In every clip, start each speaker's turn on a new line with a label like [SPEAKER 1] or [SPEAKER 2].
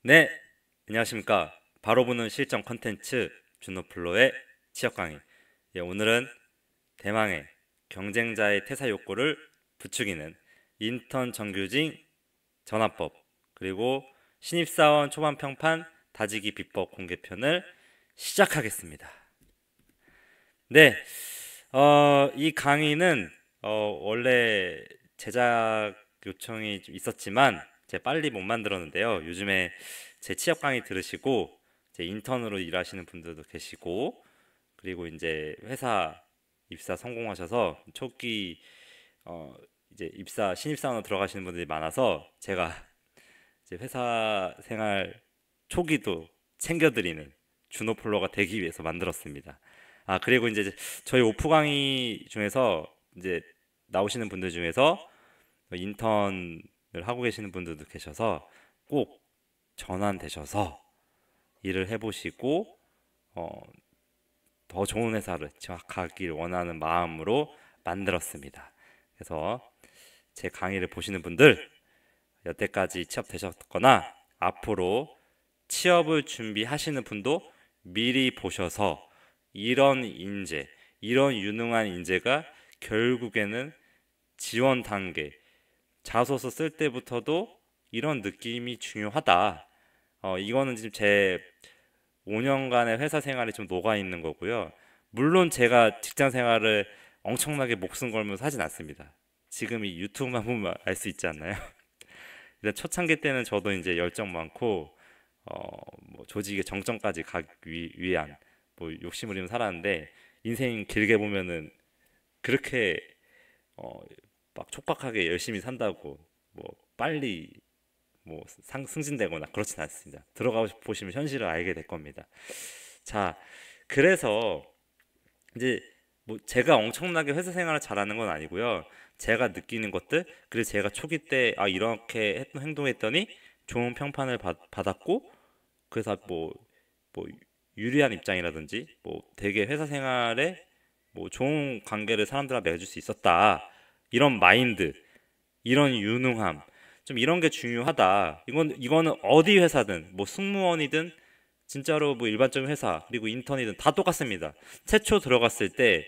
[SPEAKER 1] 네, 안녕하십니까. 바로 보는 실전 컨텐츠 준호플로의 취업 강의. 오늘은 대망의 경쟁자의 퇴사 욕구를 부추기는 인턴 정규직 전화법, 그리고 신입사원 초반 평판 다지기 비법 공개편을 시작하겠습니다. 네, 이 강의는 원래 제작 요청이 좀 있었지만 제가 빨리 못 만들었는데요. 요즘에 제 취업 강의 들으시고 제 인턴으로 일하시는 분들도 계시고, 그리고 이제 회사 입사 성공하셔서 초기 어 이제 입사 신입사원으로 들어가시는 분들이 많아서 제가 이제 회사 생활 초기도 챙겨드리는 준호플로가 되기 위해서 만들었습니다. 아, 그리고 이제 저희 오프 강의 중에서 이제 나오시는 분들 중에서 인턴을 하고 계시는 분들도 계셔서 꼭 전환되셔서 일을 해보시고 어, 더 좋은 회사를 가길 원하는 마음으로 만들었습니다. 그래서 제 강의를 보시는 분들, 여태까지 취업되셨거나 앞으로 취업을 준비하시는 분도 미리 보셔서 이런 인재, 이런 유능한 인재가 결국에는 지원 단계, 자소서 쓸 때부터도 이런 느낌이 중요하다. 이거는 지금 제 5년간의 회사 생활이 좀 녹아 있는 거고요. 물론 제가 직장 생활을 엄청나게 목숨 걸면서 하진 않습니다. 지금 이 유튜브만 보면 알 수 있지 않나요? 일단 초창기 때는 저도 이제 열정 많고 뭐 조직의 정점까지 가기 위한 뭐 욕심을 좀 살았는데, 인생 길게 보면은 그렇게 어, 막 촉박하게 열심히 산다고 뭐 빨리 뭐 승진되거나 그렇진 않습니다. 들어가 보시면 현실을 알게 될 겁니다. 자, 그래서 이제 뭐 제가 엄청나게 회사 생활을 잘하는 건 아니고요. 제가 느끼는 것들, 그리고 제가 초기 때 이렇게 행동했더니 좋은 평판을 받았고, 그래서 뭐 유리한 입장이라든지 뭐 되게 회사 생활에 뭐 좋은 관계를 사람들과 맺을 수 있었다, 이런 마인드, 이런 유능함, 좀 이런 게 중요하다. 이거는 어디 회사든 뭐 승무원이든 진짜로 뭐 일반적인 회사 그리고 인턴이든 다 똑같습니다. 최초 들어갔을 때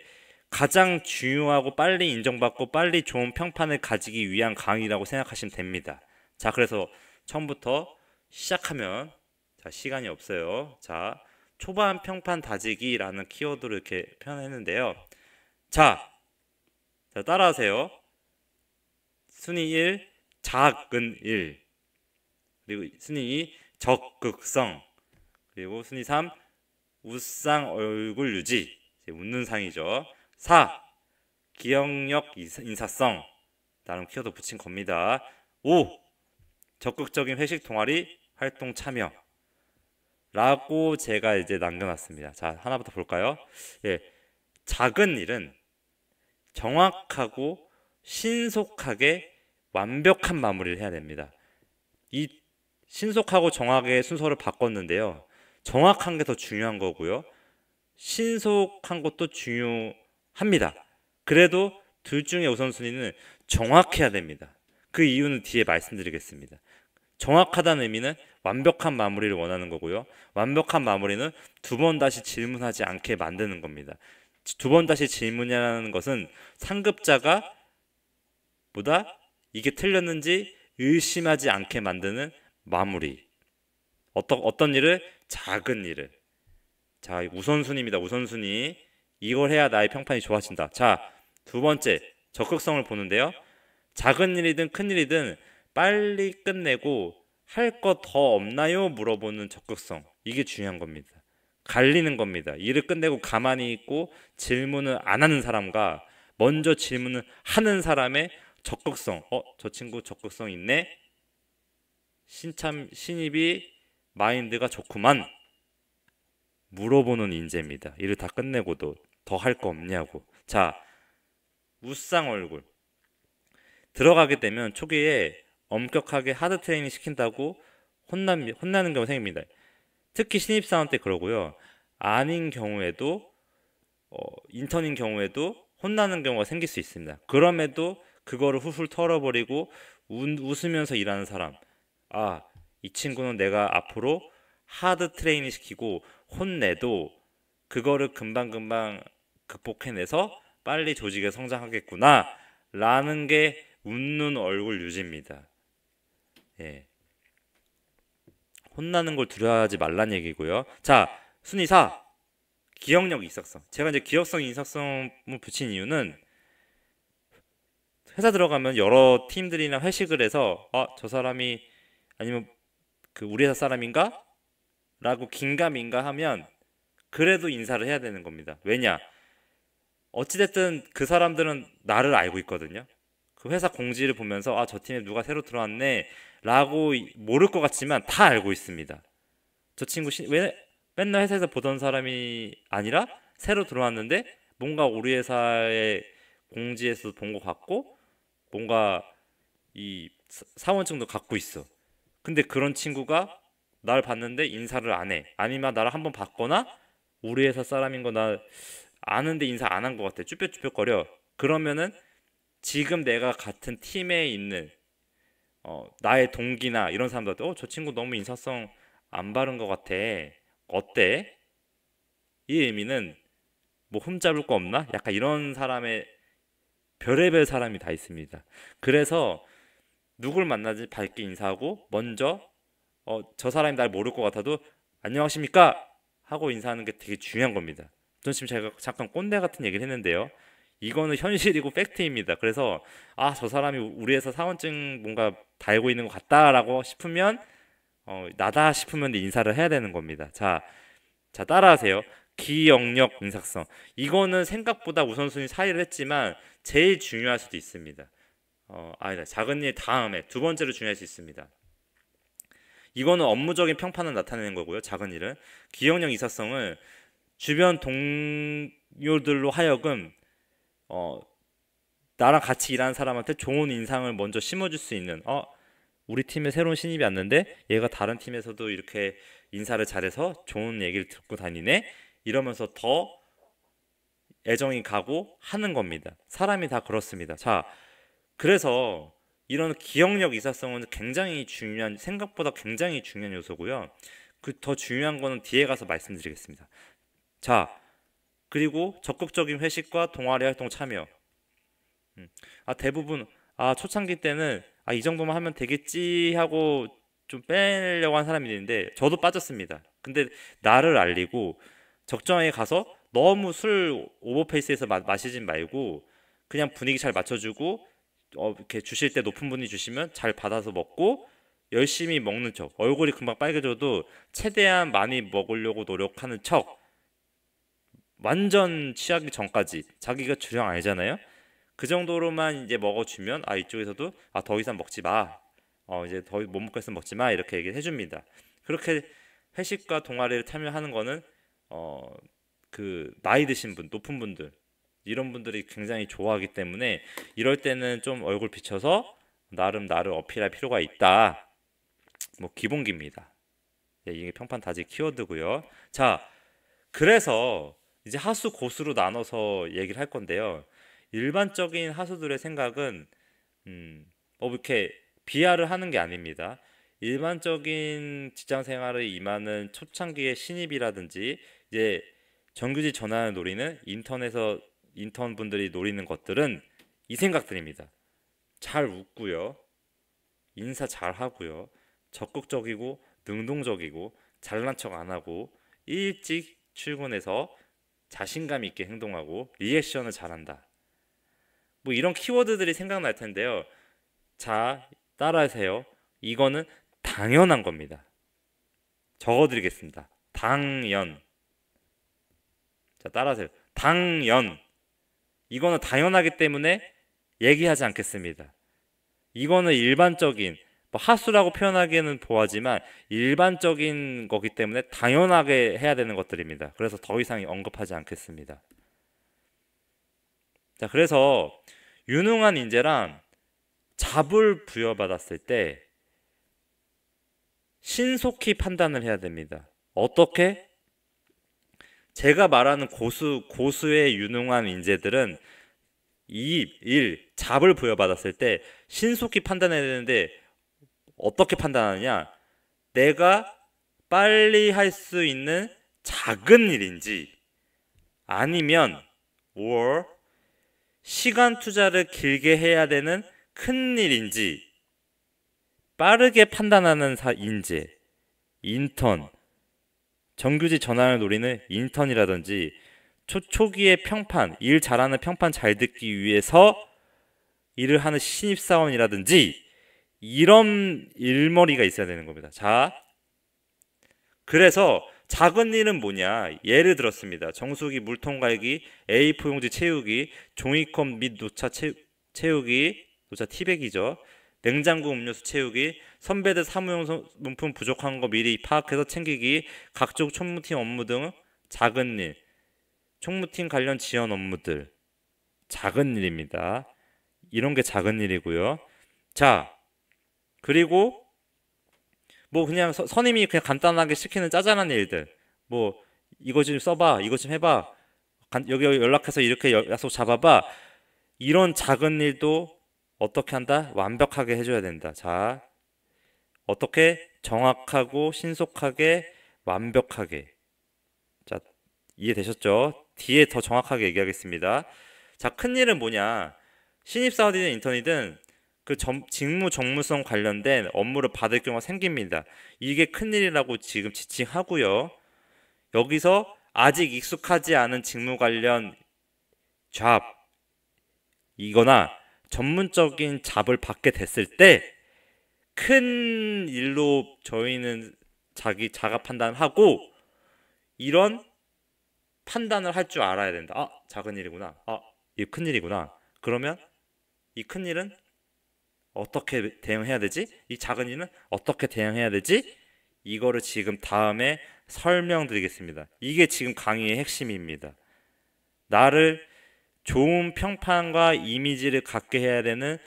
[SPEAKER 1] 가장 중요하고 빨리 인정받고 빨리 좋은 평판을 가지기 위한 강의라고 생각하시면 됩니다. 자, 그래서 처음부터 시작하면, 자, 시간이 없어요. 자, 초반 평판 다지기라는 키워드를 이렇게 표현했는데요. 자, 따라하세요. 순위 1, 작은 일. 그리고 순위 2, 적극성. 그리고 순위 3, 웃상 얼굴 유지. 웃는 상이죠. 4, 기억력 인사성. 나름 키워드 붙인 겁니다. 5, 적극적인 회식 동아리 활동 참여. 라고 제가 이제 남겨놨습니다. 자, 하나부터 볼까요? 예, 작은 일은 정확하고 신속하게 완벽한 마무리를 해야 됩니다. 이 신속하고 정확하게 순서를 바꿨는데요. 정확한 게 더 중요한 거고요. 신속한 것도 중요합니다. 그래도 둘 중에 우선순위는 정확해야 됩니다. 그 이유는 뒤에 말씀드리겠습니다. 정확하다는 의미는 완벽한 마무리를 원하는 거고요. 완벽한 마무리는 두 번 다시 질문하지 않게 만드는 겁니다. 두 번 다시 질문이라는 것은 상급자가 보다 이게 틀렸는지 의심하지 않게 만드는 마무리. 어떤 일을? 작은 일을. 자, 우선순위입니다. 우선순위. 이걸 해야 나의 평판이 좋아진다. 자, 두 번째, 적극성을 보는데요. 작은 일이든 큰 일이든 빨리 끝내고 할 거 더 없나요? 물어보는 적극성. 이게 중요한 겁니다. 갈리는 겁니다. 일을 끝내고 가만히 있고 질문을 안 하는 사람과 먼저 질문을 하는 사람의 적극성. 저 친구 적극성 있네. 신입이 마인드가 좋구만. 물어보는 인재입니다. 일을 다 끝내고도 더 할 거 없냐고. 자, 무쌍 얼굴. 들어가게 되면 초기에 엄격하게 하드 트레이닝 시킨다고 혼나는 경우 생깁니다. 특히 신입사원 때 그러고요. 아닌 경우에도 인턴인 경우에도 혼나는 경우가 생길 수 있습니다. 그럼에도 그거를 훌훌 털어버리고 웃으면서 일하는 사람. 아, 이 친구는 내가 앞으로 하드 트레이닝 시키고 혼내도 그거를 금방금방 극복해내서 빨리 조직에 성장하겠구나 라는 게 웃는 얼굴 유지입니다. 예. 혼나는 걸 두려워하지 말란 얘기고요. 자, 순위 4. 기억력 인사성. 제가 이제 기억성 인사성을 붙인 이유는 회사 들어가면 여러 팀들이나 회식을 해서 저 사람이 아니면 그 우리 회사 사람인가? 라고 긴가민가 하면 그래도 인사를 해야 되는 겁니다. 왜냐? 어찌됐든 그 사람들은 나를 알고 있거든요. 그 회사 공지를 보면서 저 팀에 누가 새로 들어왔네 라고 모를 것 같지만 다 알고 있습니다. 저 친구 왜 맨날 회사에서 보던 사람이 아니라 새로 들어왔는데 뭔가 우리 회사의 공지에서 본 것 같고 뭔가 이 사원증도 갖고 있어. 근데 그런 친구가 날 봤는데 인사를 안 해. 아니면 나를 한번 봤거나 우리 회사 사람인 거 나 아는데 인사 안 한 것 같아. 쭈뼛쭈뼛거려. 그러면은 지금 내가 같은 팀에 있는 나의 동기나 이런 사람들한테 저 친구 너무 인사성 안 바른 것 같아. 어때? 이 의미는 뭐 흠잡을 거 없나? 약간 이런 사람의 별의별 사람이 다 있습니다. 그래서 누굴 만나지 밝게 인사하고 먼저 저 사람이 날 모를 것 같아도 안녕하십니까? 하고 인사하는 게 되게 중요한 겁니다. 전 지금 제가 잠깐 꼰대 같은 얘기를 했는데요. 이거는 현실이고 팩트입니다. 그래서 저 사람이 우리 회사 사원증 뭔가 달고 있는 것 같다라고 싶으면 나다 싶으면 인사를 해야 되는 겁니다. 자 따라하세요. 기억력 인사성. 이거는 생각보다 우선순위 4위를 했지만 제일 중요할 수도 있습니다. 아니다. 작은 일 다음에 두 번째로 중요할 수 있습니다. 이거는 업무적인 평판을 나타내는 거고요. 작은 일은. 기억력 인사성은 주변 동료들로 하여금 나랑 같이 일하는 사람한테 좋은 인상을 먼저 심어줄 수 있는 우리 팀에 새로운 신입이 왔는데 얘가 다른 팀에서도 이렇게 인사를 잘해서 좋은 얘기를 듣고 다니네 이러면서 더 애정이 가고 하는 겁니다. 사람이 다 그렇습니다. 자, 그래서 이런 기억력 이사성은 굉장히 중요한, 생각보다 굉장히 중요한 요소고요. 그 더 중요한 거는 뒤에 가서 말씀드리겠습니다. 자, 그리고 적극적인 회식과 동아리 활동 참여. 대부분 초창기 때는 이 정도만 하면 되겠지 하고 좀 빼려고 한 사람이 있는데 저도 빠졌습니다. 근데 나를 알리고 적정하게 가서 너무 술 오버페이스에서 마시진 말고 그냥 분위기 잘 맞춰주고 이렇게 주실 때 높은 분이 주시면 잘 받아서 먹고 열심히 먹는 척, 얼굴이 금방 빨개져도 최대한 많이 먹으려고 노력하는 척, 완전 취하기 전까지 자기가 주량 알잖아요. 그 정도로만 이제 먹어주면 이쪽에서도 더 이상 먹지 마, 이제 더 못 먹겠으면 먹지 마 이렇게 얘기를 해줍니다. 그렇게 회식과 동아리를 참여하는 거는 그 나이 드신 분, 높은 분들 이런 분들이 굉장히 좋아하기 때문에 이럴 때는 좀 얼굴 비춰서 나름 나를 어필할 필요가 있다. 뭐 기본기입니다. 이게 평판 다지 키워드고요. 자, 그래서 이제 하수 고수로 나눠서 얘기를 할 건데요. 일반적인 하수들의 생각은 이렇게 비하를 하는 게 아닙니다. 일반적인 직장 생활을 임하는 초창기의 신입이라든지 이제 정규직 전환을 노리는 인턴분들이 노리는 것들은 이 생각들입니다. 잘 웃고요, 인사 잘 하고요, 적극적이고 능동적이고 잘난 척 안 하고 일찍 출근해서 자신감 있게 행동하고 리액션을 잘한다. 뭐 이런 키워드들이 생각날 텐데요. 자, 따라하세요. 이거는 당연한 겁니다. 적어드리겠습니다. 당연. 자, 따라하세요. 당연. 이거는 당연하기 때문에 얘기하지 않겠습니다. 이거는 일반적인, 하수라고 표현하기에는 보하지만 일반적인 거기 때문에 당연하게 해야 되는 것들입니다. 그래서 더 이상 언급하지 않겠습니다. 자, 그래서 유능한 인재란 잡을 부여받았을 때 신속히 판단을 해야 됩니다. 어떻게? 제가 말하는 고수의 유능한 인재들은 잡을 부여받았을 때 신속히 판단해야 되는데 어떻게 판단하느냐? 내가 빨리 할 수 있는 작은 일인지 아니면 or 시간 투자를 길게 해야 되는 큰 일인지 빠르게 판단하는 인재, 인턴, 정규직 전환을 노리는 인턴이라든지 초기의 평판, 일 잘하는 평판 잘 듣기 위해서 일을 하는 신입사원이라든지 이런 일머리가 있어야 되는 겁니다. 자, 그래서 작은 일은 뭐냐? 예를 들었습니다. 정수기, 물통 갈기, A4 용지 채우기, 종이컵 및 노차 채우기, 노차 티백이죠. 냉장고 음료수 채우기, 선배들 사무용 문품 부족한 거 미리 파악해서 챙기기, 각종 총무팀 업무 등 작은 일, 총무팀 관련 지원 업무들, 작은 일입니다. 이런 게 작은 일이고요. 자, 그리고 뭐 그냥 선임이 그냥 간단하게 시키는 짜잘한 일들, 뭐 이거 좀 써봐, 이거 좀 해봐, 여기 연락해서 이렇게 약속 잡아봐, 이런 작은 일도 어떻게 한다? 완벽하게 해줘야 된다. 자, 어떻게? 정확하고 신속하게 완벽하게. 자, 이해되셨죠? 뒤에 더 정확하게 얘기하겠습니다. 자, 큰일은 뭐냐? 신입사원이든 인턴이든 그 직무 정무성 관련된 업무를 받을 경우가 생깁니다. 이게 큰일이라고 지금 지칭하고요. 여기서 아직 익숙하지 않은 직무 관련 잡 이거나 전문적인 잡을 받게 됐을 때 큰 일로 저희는 자가 판단하고 이런 판단을 할 줄 알아야 된다. 아, 작은 일이구나. 아, 이 큰 일이구나. 그러면 이 큰 일은 어떻게 대응해야 되지? 이 작은 일은 어떻게 대응해야 되지? 이거를 지금 다음에 설명드리겠습니다. 이게 지금 강의의 핵심입니다. 나를 좋은 평판과 이미지를 갖게 해야 되는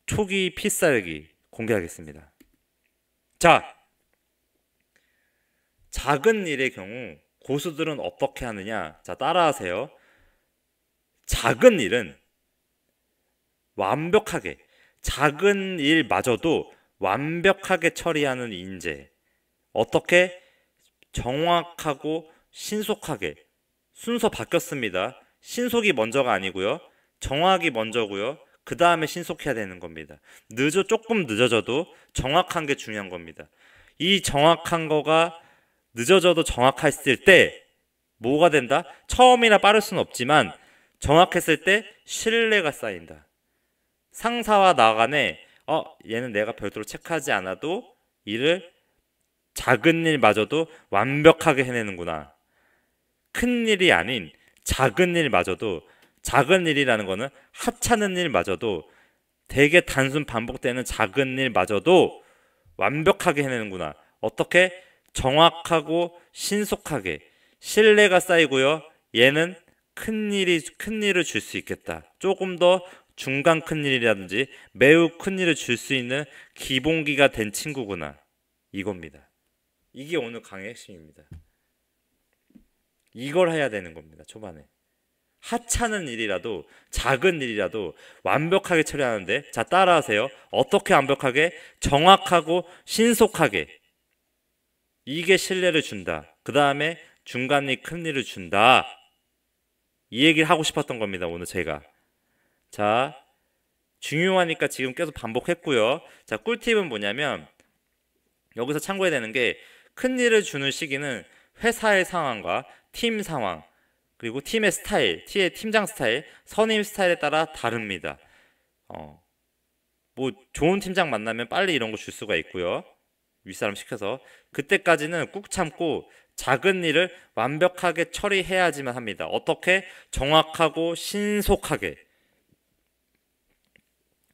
[SPEAKER 1] 초기 필살기 공개하겠습니다. 자, 작은 일의 경우 고수들은 어떻게 하느냐? 자, 따라하세요. 작은 일은 완벽하게, 작은 일마저도 완벽하게 처리하는 인재. 어떻게? 정확하고 신속하게. 순서 바뀌었습니다. 신속이 먼저가 아니고요. 정확이 먼저고요. 그 다음에 신속해야 되는 겁니다. 조금 늦어져도 정확한 게 중요한 겁니다. 이 정확한 거가 늦어져도 정확했을 때 뭐가 된다? 처음이나 빠를 수는 없지만 정확했을 때 신뢰가 쌓인다. 상사와 나 간에 얘는 내가 별도로 체크하지 않아도 일을 작은 일마저도 완벽하게 해내는구나. 큰 일이 아닌 작은 일마저도, 작은 일이라는 거는 하찮은 일마저도, 되게 단순 반복되는 작은 일마저도 완벽하게 해내는구나. 어떻게? 정확하고 신속하게. 신뢰가 쌓이고요. 얘는 큰 일을 줄 수 있겠다. 조금 더 중간 큰 일이라든지 매우 큰 일을 줄 수 있는 기본기가 된 친구구나. 이겁니다. 이게 오늘 강의의 핵심입니다. 이걸 해야 되는 겁니다. 초반에. 하찮은 일이라도 작은 일이라도 완벽하게 처리하는데, 자, 따라하세요. 어떻게 완벽하게? 정확하고 신속하게. 이게 신뢰를 준다. 그 다음에 중간 일, 큰 일을 준다. 이 얘기를 하고 싶었던 겁니다. 오늘 제가. 자, 중요하니까 지금 계속 반복했고요. 자, 꿀팁은 뭐냐면 여기서 참고해야 되는 게 큰 일을 주는 시기는 회사의 상황과 팀 상황, 그리고 팀의 스타일, 팀장 스타일, 선임 스타일에 따라 다릅니다. 뭐 좋은 팀장 만나면 빨리 이런 거 줄 수가 있고요. 윗사람 시켜서. 그때까지는 꾹 참고 작은 일을 완벽하게 처리해야지만 합니다. 어떻게? 정확하고 신속하게.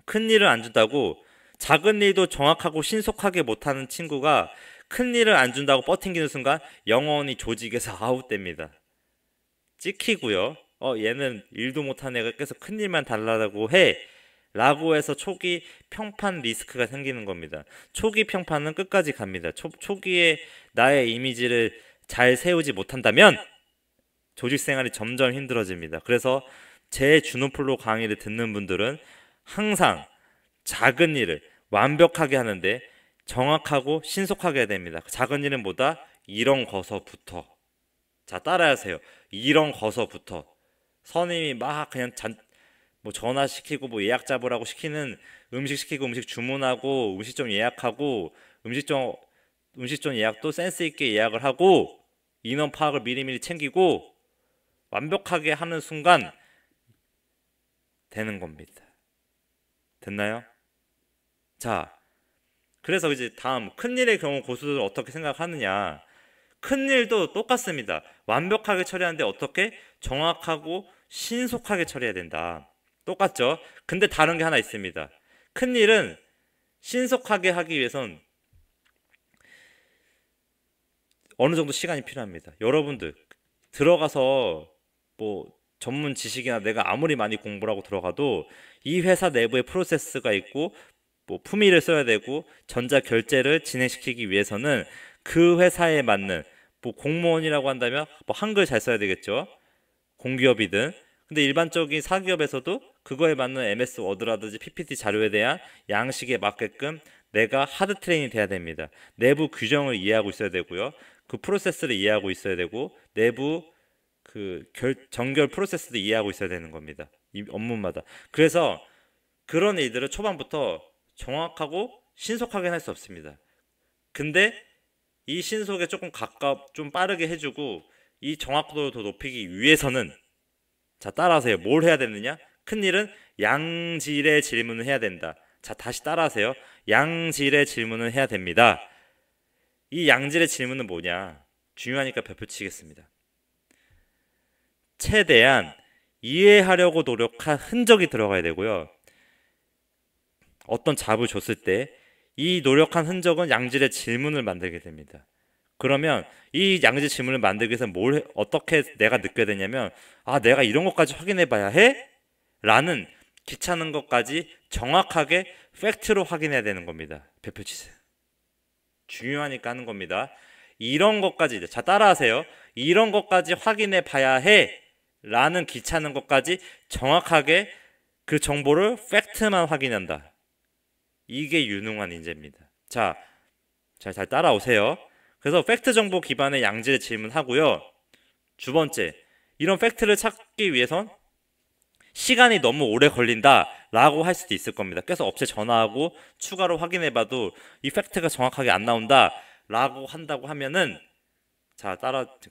[SPEAKER 1] 큰 일을 안 준다고 작은 일도 정확하고 신속하게 못하는 친구가 큰 일을 안 준다고 버팅기는 순간 영원히 조직에서 아웃됩니다. 찍히고요. 얘는 일도 못하는 애가 계속 큰 일만 달라고 해 라고 해서 초기 평판 리스크가 생기는 겁니다. 초기 평판은 끝까지 갑니다. 초기에 나의 이미지를 잘 세우지 못한다면 조직 생활이 점점 힘들어집니다. 그래서 제 주노플로 강의를 듣는 분들은 항상 작은 일을 완벽하게 하는데 정확하고 신속하게 해야 됩니다. 작은 일은 뭐다? 이런 거서부터. 자, 따라하세요. 이런 거서부터. 선임이 막 그냥 뭐 전화시키고 뭐 예약 잡으라고 시키는, 음식 시키고 음식 주문하고 음식점 예약하고 음식점 예약도 센스 있게 예약을 하고 인원 파악을 미리미리 챙기고 완벽하게 하는 순간 되는 겁니다. 됐나요? 자, 그래서 이제 다음 큰일의 경우 고수들은 어떻게 생각하느냐. 큰일도 똑같습니다. 완벽하게 처리하는데 어떻게? 정확하고 신속하게 처리해야 된다. 똑같죠? 근데 다른 게 하나 있습니다. 큰일은 신속하게 하기 위해선 어느 정도 시간이 필요합니다. 여러분들 들어가서 뭐 전문 지식이나 내가 아무리 많이 공부를 하고 들어가도 이 회사 내부에 프로세스가 있고 뭐 품위를 써야 되고 전자 결제를 진행시키기 위해서는 그 회사에 맞는, 뭐 공무원이라고 한다면 뭐 한글 잘 써야 되겠죠. 공기업이든. 근데 일반적인 사기업에서도 그거에 맞는 MS 워드라든지 PPT 자료에 대한 양식에 맞게끔 내가 하드 트레이닝 돼야 됩니다. 내부 규정을 이해하고 있어야 되고요. 그 프로세스를 이해하고 있어야 되고 내부 그 정결 프로세스도 이해하고 있어야 되는 겁니다. 이 업무마다. 그래서 그런 일들을 초반부터 정확하고 신속하게 할 수 없습니다. 근데 이 신속에 좀 빠르게 해주고 이 정확도를 더 높이기 위해서는, 자, 따라하세요. 뭘 해야 되느냐? 큰일은 양질의 질문을 해야 된다. 자, 다시 따라하세요. 양질의 질문을 해야 됩니다. 이 양질의 질문은 뭐냐? 중요하니까 별표 치겠습니다. 최대한 이해하려고 노력한 흔적이 들어가야 되고요. 어떤 잡을 줬을 때 이 노력한 흔적은 양질의 질문을 만들게 됩니다. 그러면 이 양질 질문을 만들기 위해서 어떻게 내가 느껴야 되냐면, 아, 내가 이런 것까지 확인해 봐야 해? 라는 귀찮은 것까지 정확하게 팩트로 확인해야 되는 겁니다. 별표 치세요. 중요하니까 하는 겁니다. 이런 것까지, 자, 따라하세요. 이런 것까지 확인해 봐야 해 라는 귀찮은 것까지 정확하게 그 정보를 팩트만 확인한다. 이게 유능한 인재입니다. 자, 잘 따라오세요. 그래서 팩트 정보 기반의 양질의 질문하고요. 두 번째, 이런 팩트를 찾기 위해선 시간이 너무 오래 걸린다 라고 할 수도 있을 겁니다. 계속 업체 전화하고 추가로 확인해봐도 이 팩트가 정확하게 안 나온다 라고 한다고 하면은, 자,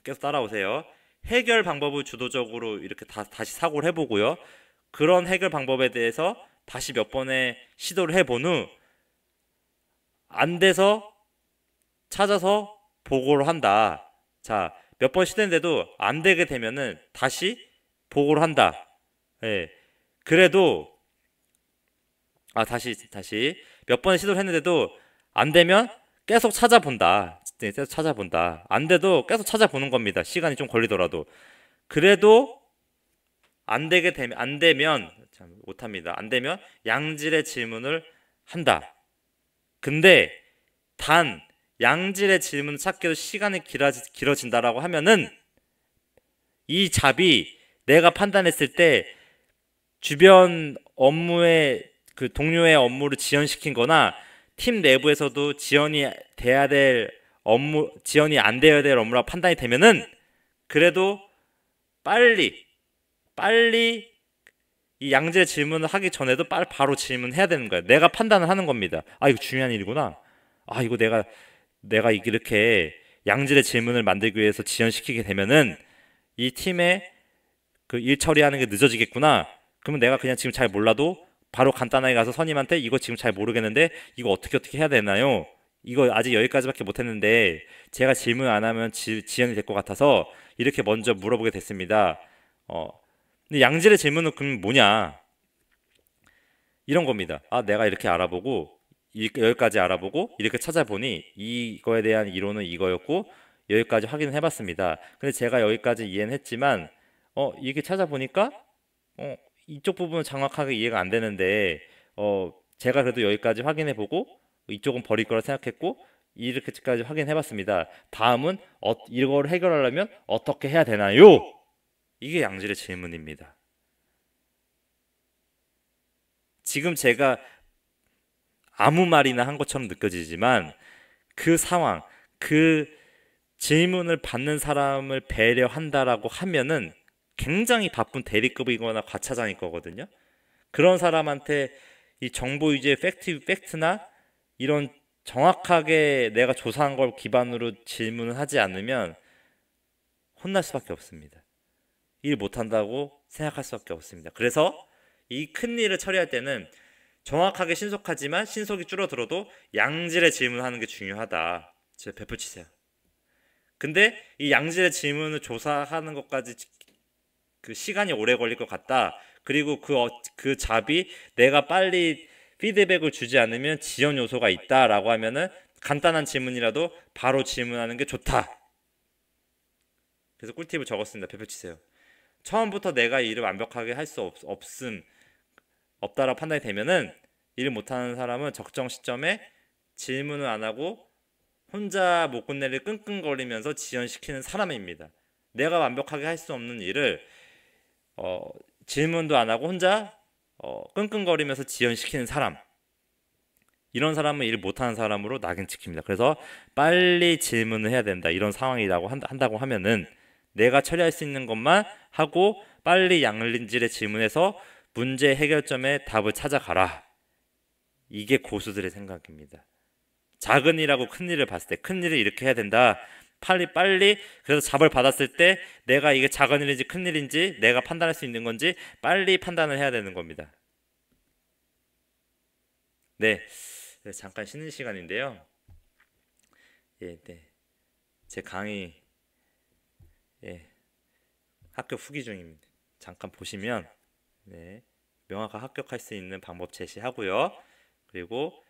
[SPEAKER 1] 계속 따라오세요. 해결 방법을 주도적으로 이렇게 다시 사고를 해보고요. 그런 해결 방법에 대해서 다시 몇 번의 시도를 해본 후 안 돼서 찾아서 보고를 한다. 자, 몇 번 시도했는데도 안 되게 되면은 다시 보고를 한다. 예. 그래도 다시 몇 번 시도를 했는데도 안 되면 계속 찾아본다. 계속 찾아본다. 안 돼도 계속 찾아보는 겁니다. 시간이 좀 걸리더라도. 그래도 안 되면 참 못합니다. 안 되면 양질의 질문을 한다. 근데 단 양질의 질문 찾기도 시간이 길어진다라고 하면은 이 잡이 내가 판단했을 때 주변 업무에 그 동료의 업무를 지연시킨 거나 팀 내부에서도 지연이 안 돼야 될 업무라고 판단이 되면은 그래도 빨리 이 양질의 질문을 하기 전에도 바로 질문해야 되는 거예요. 내가 판단을 하는 겁니다. 아, 이거 중요한 일이구나. 아, 이거 내가 이렇게 양질의 질문을 만들기 위해서 지연시키게 되면은 이 팀의 그 일 처리하는 게 늦어지겠구나. 그러면 내가 그냥 지금 잘 몰라도 바로 간단하게 가서 선임한테 이거 지금 잘 모르겠는데 이거 어떻게 해야 되나요? 이거 아직 여기까지밖에 못했는데 제가 질문 안 하면 지연이 될 것 같아서 이렇게 먼저 물어보게 됐습니다. 근데 양질의 질문은 그럼 뭐냐? 이런 겁니다. 아, 내가 이렇게 알아보고 여기까지 알아보고 이렇게 찾아보니 이거에 대한 이론은 이거였고 여기까지 확인을 해봤습니다. 근데 제가 여기까지 이해는 했지만 이게 찾아보니까 이쪽 부분은 정확하게 이해가 안 되는데 제가 그래도 여기까지 확인해보고 이쪽은 버릴 거라 생각했고 이렇게까지 확인해봤습니다. 다음은 이걸 해결하려면 어떻게 해야 되나요? 이게 양질의 질문입니다. 지금 제가 아무 말이나 한 것처럼 느껴지지만 그 상황, 그 질문을 받는 사람을 배려한다라고 하면은 굉장히 바쁜 대리급이거나 과차장일 거거든요. 그런 사람한테 이 정보 위주의 팩트나 이런 정확하게 내가 조사한 걸 기반으로 질문을 하지 않으면 혼날 수밖에 없습니다. 일 못한다고 생각할 수밖에 없습니다. 그래서 이 큰 일을 처리할 때는 정확하게 신속하지만 신속이 줄어들어도 양질의 질문하는 게 중요하다. 제 배포 치세요. 근데 이 양질의 질문을 조사하는 것까지 그 시간이 오래 걸릴 것 같다. 그리고 그 잡이 내가 빨리 피드백을 주지 않으면 지연 요소가 있다라고 하면은 간단한 질문이라도 바로 질문하는 게 좋다. 그래서 꿀팁을 적었습니다. 배포 치세요. 처음부터 내가 일을 완벽하게 할 수 없다라고 판단이 되면은 일을 못하는 사람은 적정 시점에 질문을 안 하고 혼자 목끝내를 끙끙거리면서 지연시키는 사람입니다. 내가 완벽하게 할 수 없는 일을 질문도 안 하고 혼자 끙끙거리면서 지연시키는 사람, 이런 사람은 일 못하는 사람으로 낙인 찍힙니다. 그래서 빨리 질문을 해야 된다. 이런 상황이라고 한다고 하면은 내가 처리할 수 있는 것만 하고 빨리 양질의 질문해서 문제 해결점의 답을 찾아가라. 이게 고수들의 생각입니다. 작은 일하고 큰 일을 봤을 때 큰 일을 이렇게 해야 된다. 빨리 그래서 잡을 받았을 때 내가 이게 작은 일인지 큰 일인지 내가 판단할 수 있는 건지 빨리 판단을 해야 되는 겁니다. 네, 잠깐 쉬는 시간인데요. 예, 네, 제 강의 합격 후기 중입니다. 잠깐 보시면 명확하게 합격할 수 있는 방법 제시하고요. 그리고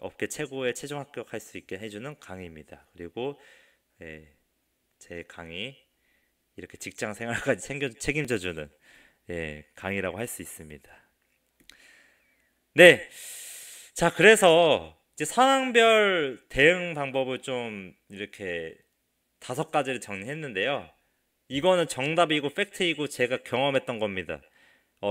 [SPEAKER 1] 업계 최고의 최종 합격할 수 있게 해주는 강의입니다. 그리고 제 강의 이렇게 직장 생활까지 책임져주는 강의라고 할 수 있습니다. 네, 자 그래서 이제 상황별 대응 방법을 좀 이렇게 5가지를 정리했는데요. 이거는 정답이고 팩트이고 제가 경험했던 겁니다.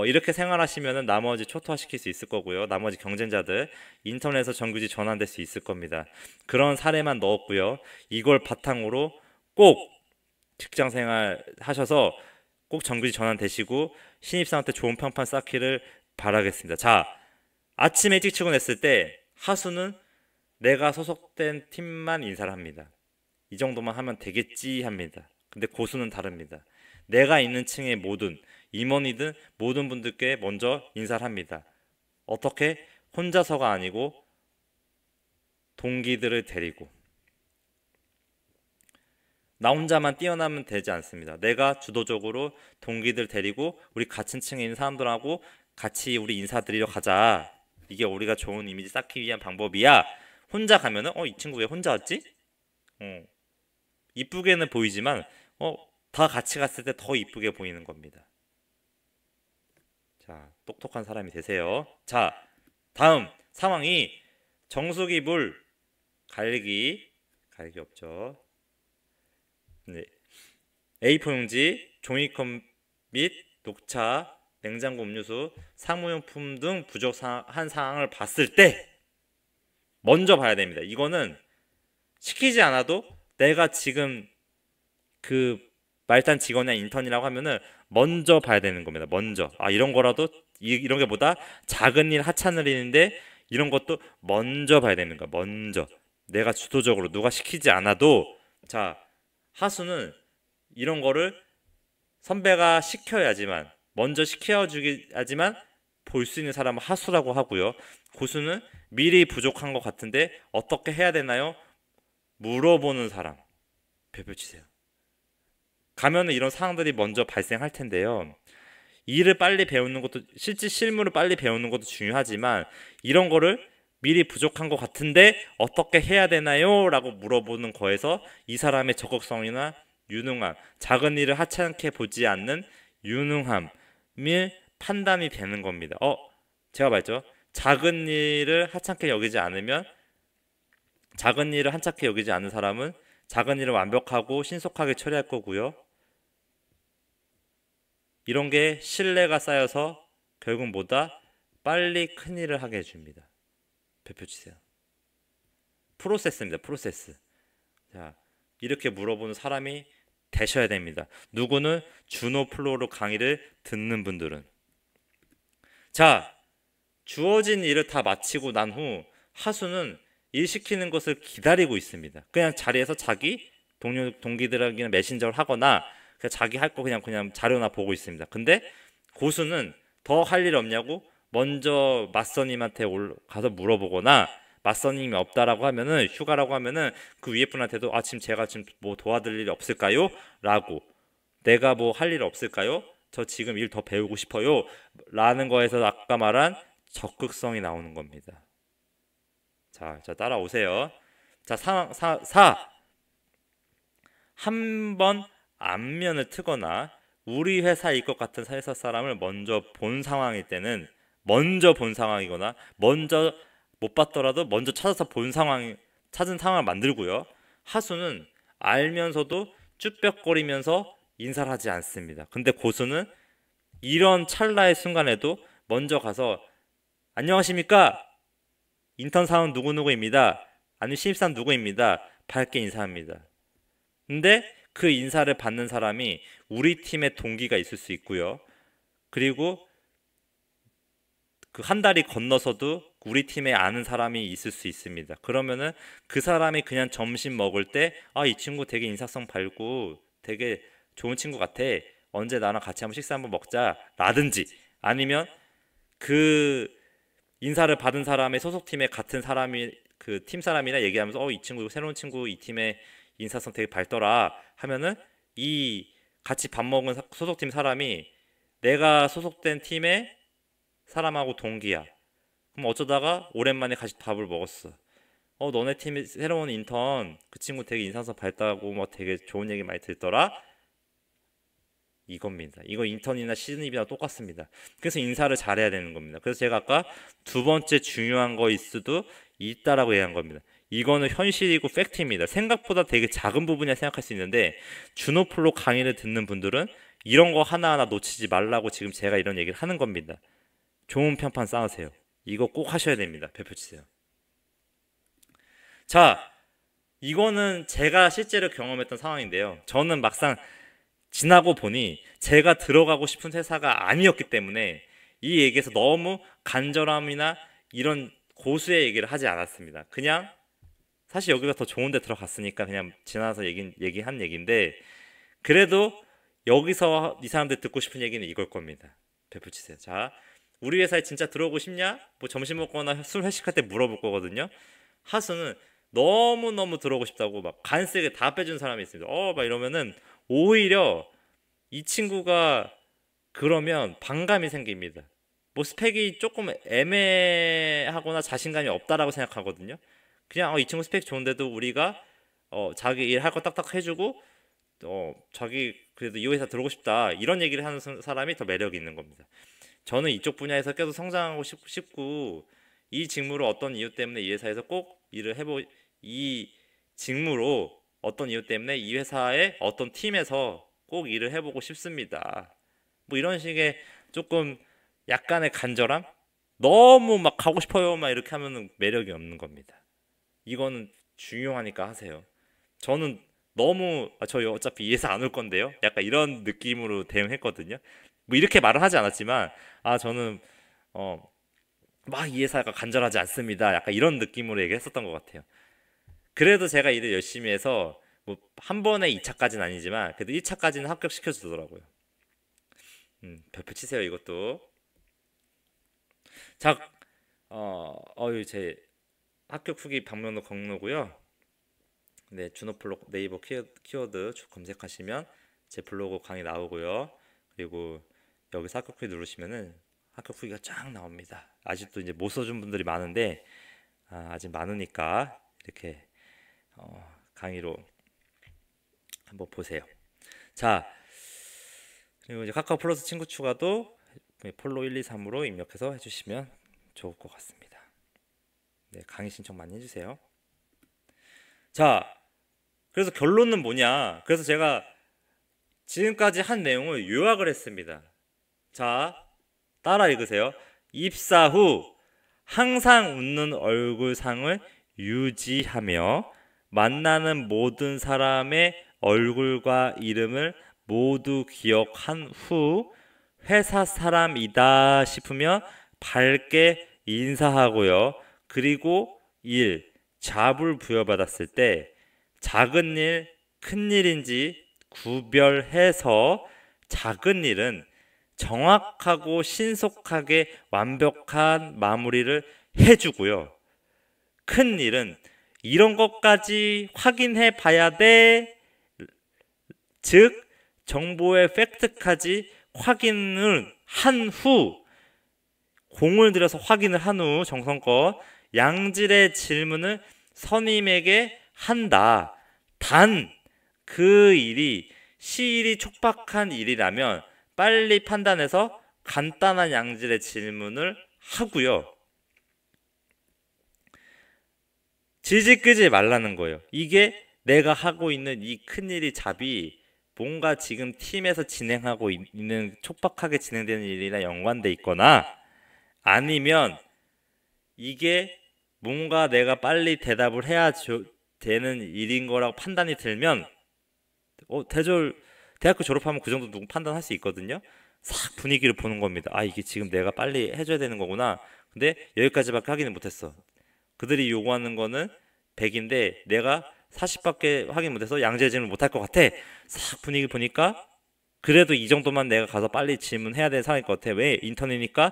[SPEAKER 1] 이렇게 생활하시면은 나머지 초토화시킬 수 있을 거고요. 나머지 경쟁자들 인터넷에서 정규직 전환될 수 있을 겁니다. 그런 사례만 넣었고요. 이걸 바탕으로 꼭 직장생활 하셔서 꼭 정규직 전환되시고 신입사원 때 좋은 평판 쌓기를 바라겠습니다. 자, 아침에 일찍 출근했을 때 하수는 내가 소속된 팀만 인사를 합니다. 이 정도만 하면 되겠지 합니다. 근데 고수는 다릅니다. 내가 있는 층의 모든 임원이든 모든 분들께 먼저 인사를 합니다. 어떻게? 혼자서가 아니고 동기들을 데리고. 나 혼자만 뛰어나면 되지 않습니다. 내가 주도적으로 동기들 데리고 우리 같은 층에 있는 사람들하고 같이 우리 인사드리러 가자. 이게 우리가 좋은 이미지 쌓기 위한 방법이야. 혼자 가면은 이 친구 왜 혼자 왔지? 이쁘게는 보이지만 다 같이 갔을 때 더 이쁘게 보이는 겁니다. 자, 똑똑한 사람이 되세요. 자, 다음 상황이 정수기 물 갈기 없죠. 네. A4 용지, 종이컵 및 녹차, 냉장고 음료수, 사무용품 등 부족한 상황을 봤을 때 먼저 봐야 됩니다. 이거는 시키지 않아도 내가 지금 그 말단 직원이나 인턴이라고 하면은 먼저 봐야 되는 겁니다. 먼저. 이런 거라도 이런 게 보다 작은 일 하찮은 일인데 이런 것도 먼저 봐야 되는 거야. 먼저. 내가 주도적으로 누가 시키지 않아도 자, 하수는 이런 거를 선배가 시켜야지만 먼저 시켜주기야지만 볼 수 있는 사람은 하수라고 하고요. 고수는 미리 부족한 것 같은데 어떻게 해야 되나요? 물어보는 사람. 별표 치세요. 가면은 이런 상황들이 먼저 발생할 텐데요. 일을 빨리 배우는 것도 실제 실무를 빨리 배우는 것도 중요하지만 이런 거를 미리 부족한 것 같은데 어떻게 해야 되나요? 라고 물어보는 거에서 이 사람의 적극성이나 유능함, 작은 일을 하찮게 보지 않는 유능함이 판단이 되는 겁니다. 제가 말했죠. 작은 일을 하찮게 여기지 않는 사람은 작은 일을 완벽하고 신속하게 처리할 거고요. 이런 게 신뢰가 쌓여서 결국 뭐다? 빨리 큰 일을 하게 해줍니다. 별표 치세요. 프로세스입니다. 프로세스. 자, 이렇게 물어보는 사람이 되셔야 됩니다. 누구는 주노플로우 강의를 듣는 분들은. 자, 주어진 일을 다 마치고 난 후 하수는 일 시키는 것을 기다리고 있습니다. 그냥 자리에서 자기 동기들에게는 메신저를 하거나 그냥 자기 할 거 그냥 자료나 보고 있습니다. 근데 고수는 더 할 일 없냐고 먼저 맞선님한테 가서 물어보거나, 맞선님이 없다라고 하면은, 휴가라고 하면은 그 위에 분한테도 지금 제가 지금 뭐 도와드릴 일 없을까요? 라고, 내가 뭐 할 일 없을까요? 저 지금 일 더 배우고 싶어요. 라는 거에서 아까 말한 적극성이 나오는 겁니다. 자, 따라오세요. 자, 4. 한 번 안면을 트거나 우리 회사일 것 같은 회사 사람을 먼저 본 상황일 때는, 먼저 본 상황이거나 먼저 못 봤더라도 먼저 찾은 상황을 만들고요. 하수는 알면서도 쭈뼛거리면서 인사를 하지 않습니다. 근데 고수는 이런 찰나의 순간에도 먼저 가서 안녕하십니까? 인턴 사원 누구누구입니다. 아니면 신입사원 누구입니다. 밝게 인사합니다. 근데 그 인사를 받는 사람이 우리 팀의 동기가 있을 수 있고요. 그리고 그 한 달이 건너서도 우리 팀에 아는 사람이 있을 수 있습니다. 그러면은 그 사람이 그냥 점심 먹을 때 이 친구 되게 인사성 밝고 되게 좋은 친구 같아. 언제 나랑 같이 한번 식사 한번 먹자. 라든지, 아니면 그 인사를 받은 사람의 소속팀에 같은 사람이 그 팀 사람이나 얘기하면서 이 친구 새로운 친구 이 팀의 인사성 되게 밝더라 하면은 이 같이 밥 먹은 소속팀 사람이 내가 소속된 팀의 사람하고 동기야. 그럼 어쩌다가 오랜만에 같이 밥을 먹었어. 너네 팀의 새로운 인턴 그 친구 되게 인사성 밝다고 뭐 되게 좋은 얘기 많이 듣더라. 이겁니다. 이거 인턴이나 신입이나 똑같습니다. 그래서 인사를 잘해야 되는 겁니다. 그래서 제가 아까 두 번째 중요한 거일 수도 있다라고 얘기한 겁니다. 이거는 현실이고 팩트입니다. 생각보다 되게 작은 부분이라 생각할 수 있는데, 주노플로 강의를 듣는 분들은 이런 거 하나하나 놓치지 말라고 지금 제가 이런 얘기를 하는 겁니다. 좋은 편판 쌓으세요. 이거 꼭 하셔야 됩니다. 별표 치세요. 자, 이거는 제가 실제로 경험했던 상황인데요. 저는 막상 지나고 보니 제가 들어가고 싶은 회사가 아니었기 때문에 이 얘기에서 너무 간절함이나 이런 고수의 얘기를 하지 않았습니다. 그냥 사실 여기가 더 좋은 데 들어갔으니까 그냥 지나서 얘기한 얘기인데, 그래도 여기서 이 사람들 듣고 싶은 얘기는 이걸 겁니다. 별표 치세요. 자, 우리 회사에 진짜 들어오고 싶냐? 뭐 점심 먹거나 술 회식할 때 물어볼 거거든요. 하수는 너무너무 들어오고 싶다고 막 간쓰게 다 빼준 사람이 있습니다. 막 이러면은 오히려 이 친구가 그러면 반감이 생깁니다. 뭐 스펙이 조금 애매하거나 자신감이 없다라고 생각하거든요. 그냥 이 친구 스펙 좋은데도 우리가 자기 일 할 거 딱딱 해주고 자기 그래도 이 회사 들어오고 싶다 이런 얘기를 하는 사람이 더 매력이 있는 겁니다. 저는 이쪽 분야에서 계속 성장하고 싶고 이 직무로 어떤 이유 때문에 이 회사에서 꼭 일을 이 직무로 어떤 이유 때문에 이 회사의 어떤 팀에서 꼭 일을 해보고 싶습니다. 뭐 이런 식의 조금 약간의 간절함? 너무 막 가고 싶어요 막 이렇게 하면은 매력이 없는 겁니다. 이거는 중요하니까 하세요. 저는 너무 저 어차피 이 회사 안 올 건데요. 약간 이런 느낌으로 대응했거든요. 뭐 이렇게 말은 하지 않았지만 저는 막 이 회사가 간절하지 않습니다. 약간 이런 느낌으로 얘기했었던 것 같아요. 그래도 제가 일을 열심히 해서 뭐 한 번에 2차까지는 아니지만 그래도 1차까지는 합격시켜 주더라고요. 별표 치세요 이것도. 자, 제 합격 후기 방문으로 공로고요. 네, 주노플로 네이버 키워드 검색하시면 제 블로그 강의 나오고요. 그리고 여기서 합격 후기 누르시면은 합격 후기가 쫙 나옵니다. 아직도 이제 못 써준 분들이 많은데 아직 많으니까 이렇게 강의로 한번 보세요. 자, 그리고 이제 카카오 플러스 친구 추가도 폴로 123으로 입력해서 해주시면 좋을 것 같습니다. 네, 강의 신청 많이 해주세요. 자, 그래서 결론은 뭐냐? 그래서 제가 지금까지 한 내용을 요약을 했습니다. 자, 따라 읽으세요. 입사 후 항상 웃는 얼굴상을 유지하며 만나는 모든 사람의 얼굴과 이름을 모두 기억한 후 회사 사람이다 싶으면 밝게 인사하고요. 그리고 잡을 부여받았을 때 작은 일, 큰 일인지 구별해서 작은 일은 정확하고 신속하게 완벽한 마무리를 해주고요. 큰 일은 이런 것까지 확인해 봐야 돼. 즉, 정보의 팩트까지 확인을 한 후, 공을 들여서 확인을 한 후 정성껏 양질의 질문을 선임에게 한다. 단, 그 일이 시일이 촉박한 일이라면 빨리 판단해서 간단한 양질의 질문을 하고요. 질질 끄지 말라는 거예요. 이게 내가 하고 있는 이 큰일이 잡이 뭔가 지금 팀에서 진행하고 있는 촉박하게 진행되는 일이나 연관돼 있거나 아니면 이게 뭔가 내가 빨리 대답을 해야 되는 일인 거라고 판단이 들면 대학교 졸업하면 그 정도 누구 판단할 수 있거든요. 싹 분위기를 보는 겁니다. 아, 이게 지금 내가 빨리 해줘야 되는 거구나. 근데 여기까지밖에 확인을 못했어. 그들이 요구하는 거는 100인데 내가 40밖에 확인 못해서 양질 질문 못할 것 같아. 싹 분위기 보니까 그래도 이 정도만 내가 가서 빨리 질문해야 되는 상황일 것 같아. 왜? 인턴이니까,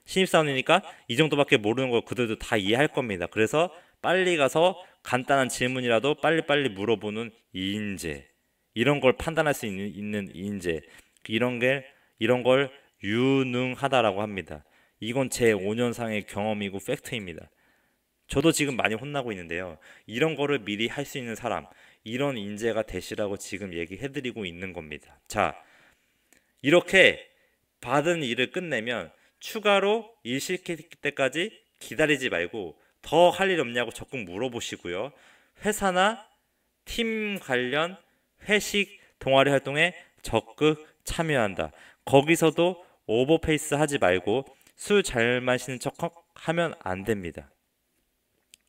[SPEAKER 1] 신입사원이니까 이 정도밖에 모르는 걸 그들도 다 이해할 겁니다. 그래서 빨리 가서 간단한 질문이라도 빨리빨리 물어보는 인재, 이런 걸 판단할 수 있는 인재, 이런 걸 유능하다라고 합니다. 이건 제 5년상의 경험이고 팩트입니다. 저도 지금 많이 혼나고 있는데요. 이런 거를 미리 할 수 있는 사람, 이런 인재가 되시라고 지금 얘기해드리고 있는 겁니다. 자, 이렇게 받은 일을 끝내면 추가로 일 시킬 때까지 기다리지 말고 더 할 일 없냐고 적극 물어보시고요. 회사나 팀 관련 회식, 동아리 활동에 적극 참여한다. 거기서도 오버페이스 하지 말고 술 잘 마시는 척 하면 안 됩니다.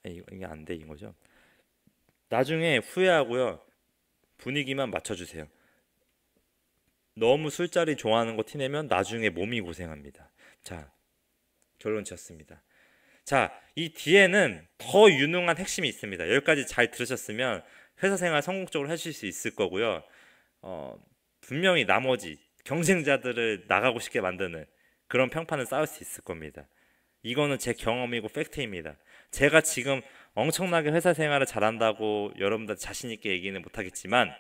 [SPEAKER 1] 이게 안 돼, 이거죠. 나중에 후회하고요. 분위기만 맞춰주세요. 너무 술자리 좋아하는 거 티내면 나중에 몸이 고생합니다. 자, 결론 지었습니다. 자, 이 뒤에는 더 유능한 핵심이 있습니다. 여기까지 잘 들으셨으면 회사 생활 성공적으로 하실 수 있을 거고요. 분명히 나머지 경쟁자들을 나가고 싶게 만드는 그런 평판을 쌓을 수 있을 겁니다. 이거는 제 경험이고 팩트입니다. 제가 지금 엄청나게 회사 생활을 잘한다고 여러분들 자신 있게 얘기는 못하겠지만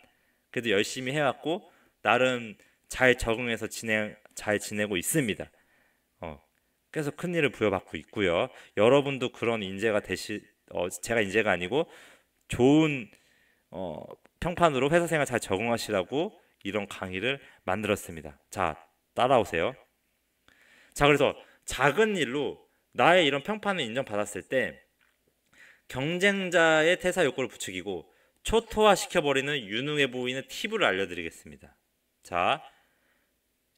[SPEAKER 1] 그래도 열심히 해왔고 나름 잘 적응해서 잘 지내고 있습니다. 그래서 큰 일을 부여받고 있고요. 여러분도 그런 인재가 제가 인재가 아니고 좋은 평판으로 회사 생활 잘 적응하시라고 이런 강의를 만들었습니다. 자, 따라오세요. 자, 그래서 작은 일로 나의 이런 평판을 인정받았을 때 경쟁자의 퇴사 욕구를 부추기고 초토화 시켜버리는 유능해 보이는 팁을 알려드리겠습니다. 자,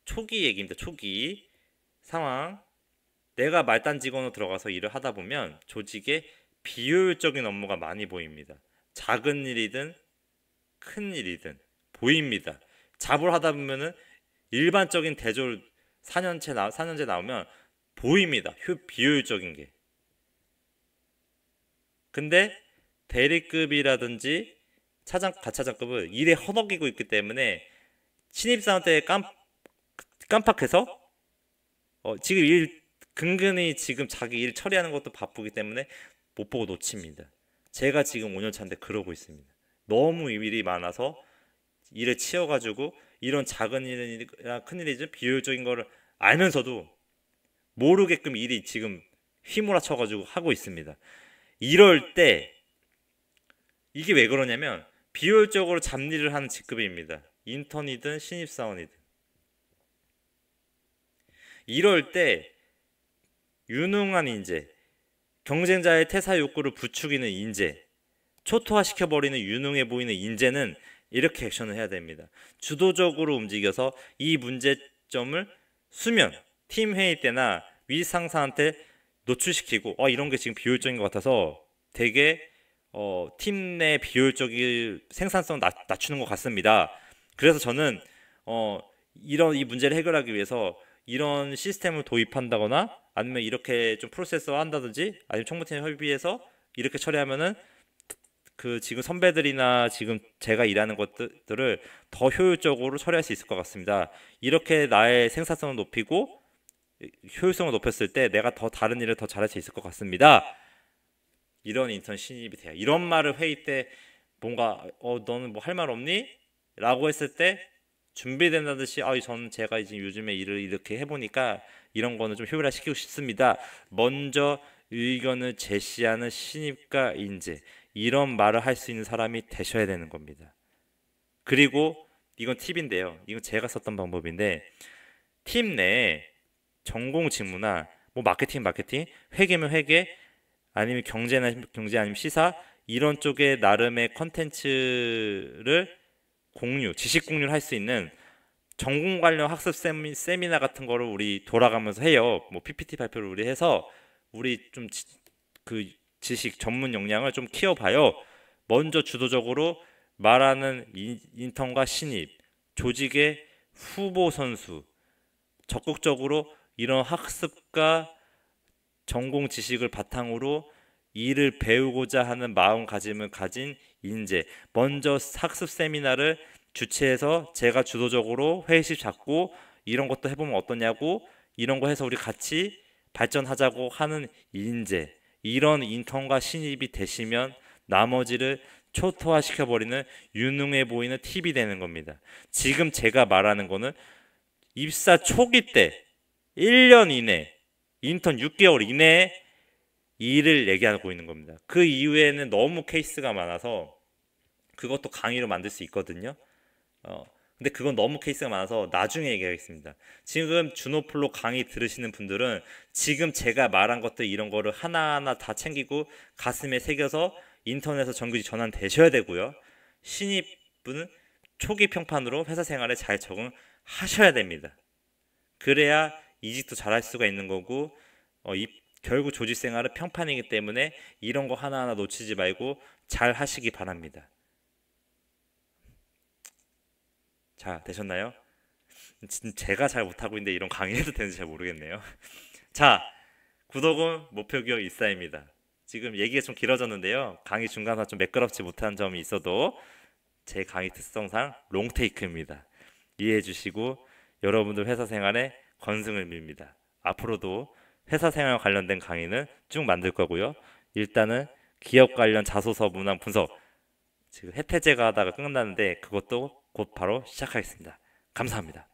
[SPEAKER 1] 초기 얘기입니다. 초기 상황. 내가 말단 직원으로 들어가서 일을 하다 보면 조직에 비효율적인 업무가 많이 보입니다. 작은 일이든 큰 일이든 보입니다. 잡을 하다 보면은 일반적인 대졸 4년제 나오면 보입니다. 비효율적인 게. 근데 대리급이라든지 가차장급은 일에 허덕이고 있기 때문에 신입사원 때 깜빡해서 지금 근근히 지금 자기 일 처리하는 것도 바쁘기 때문에 못 보고 놓칩니다. 제가 지금 5년 차인데 그러고 있습니다. 너무 일이 많아서 일을 치워가지고 이런 작은 일이나 큰 일이든 비효율적인 거를 알면서도 모르게끔 일이 지금 휘몰아쳐가지고 하고 있습니다. 이럴 때 이게 왜 그러냐면 비효율적으로 잡일을 하는 직급입니다. 인턴이든 신입사원이든. 이럴 때 유능한 인재, 경쟁자의 퇴사 욕구를 부추기는 인재, 초토화시켜버리는 유능해 보이는 인재는 이렇게 액션을 해야 됩니다. 주도적으로 움직여서 이 문제점을 수면, 팀 회의 때나 위 상사한테 노출시키고 이런 게 지금 비효율적인 것 같아서 되게 팀 내 비효율적인 생산성 낮추는 것 같습니다. 그래서 저는 이런 이 문제를 해결하기 위해서 이런 시스템을 도입한다거나 아니면 이렇게 좀 프로세서 한다든지 아니면 총무팀 협의해서 이렇게 처리하면은 그 지금 선배들이나 지금 제가 일하는 것들을 더 효율적으로 처리할 수 있을 것 같습니다. 이렇게 나의 생산성을 높이고 효율성을 높였을 때 내가 더 다른 일을 더 잘할 수 있을 것 같습니다. 이런 인턴 신입이 돼요. 이런 말을 회의 때 뭔가 너는 뭐 할 말 없니? 라고 했을 때 준비된다는 듯이 저는 제가 이제 요즘에 일을 이렇게 해보니까 이런 거는 좀 효율화시키고 싶습니다. 먼저 의견을 제시하는 신입과 인재, 이런 말을 할 수 있는 사람이 되셔야 되는 겁니다. 그리고 이건 팁인데요. 이건 제가 썼던 방법인데 팀 내에 전공 직무나 뭐 마케팅, 회계면 회계, 아니면 경제나 경제 아니면 시사 이런 쪽에 나름의 컨텐츠를 지식 공유를 할 수 있는 전공 관련 학습 세미나 같은 거를 우리 돌아가면서 해요. 뭐 PPT 발표를 우리 해서 우리 좀 그 지식 전문 역량을 좀 키워봐요. 먼저 주도적으로 말하는 인턴과 신입, 조직의 후보 선수, 적극적으로 이런 학습과 전공 지식을 바탕으로 일을 배우고자 하는 마음가짐을 가진 인재, 먼저 학습 세미나를 주최해서 제가 주도적으로 회의식 잡고 이런 것도 해보면 어떠냐고, 이런 거 해서 우리 같이 발전하자고 하는 인재, 이런 인턴과 신입이 되시면 나머지를 초토화시켜버리는 유능해 보이는 팁이 되는 겁니다. 지금 제가 말하는 거는 입사 초기 때 1년 이내, 인턴 6개월 이내에 일을 얘기하고 있는 겁니다. 그 이후에는 너무 케이스가 많아서 그것도 강의로 만들 수 있거든요. 근데 그건 너무 케이스가 많아서 나중에 얘기하겠습니다. 지금 준호플로 강의 들으시는 분들은 지금 제가 말한 것들 이런 거를 하나하나 다 챙기고 가슴에 새겨서 인터넷에서 정규직 전환되셔야 되고요. 신입분은 초기 평판으로 회사 생활에 잘 적응하셔야 됩니다. 그래야 이직도 잘할 수가 있는 거고 결국 조직 생활은 평판이기 때문에 이런 거 하나하나 놓치지 말고 잘 하시기 바랍니다. 자, 되셨나요? 제가 잘 못하고 있는데 이런 강의해도 되는지 잘 모르겠네요. 자, 구독은 목표기억 일사입니다. 지금 얘기가 좀 길어졌는데요. 강의 중간에 좀 매끄럽지 못한 점이 있어도 제 강의 특성상 롱테이크입니다. 이해해 주시고 여러분들 회사 생활에 건승을 빕니다. 앞으로도 회사 생활 관련된 강의는 쭉 만들 거고요. 일단은 기업 관련 자소서 문항 분석, 지금 해태제가 하다가 끝났는데 그것도 곧 바로 시작하겠습니다. 감사합니다.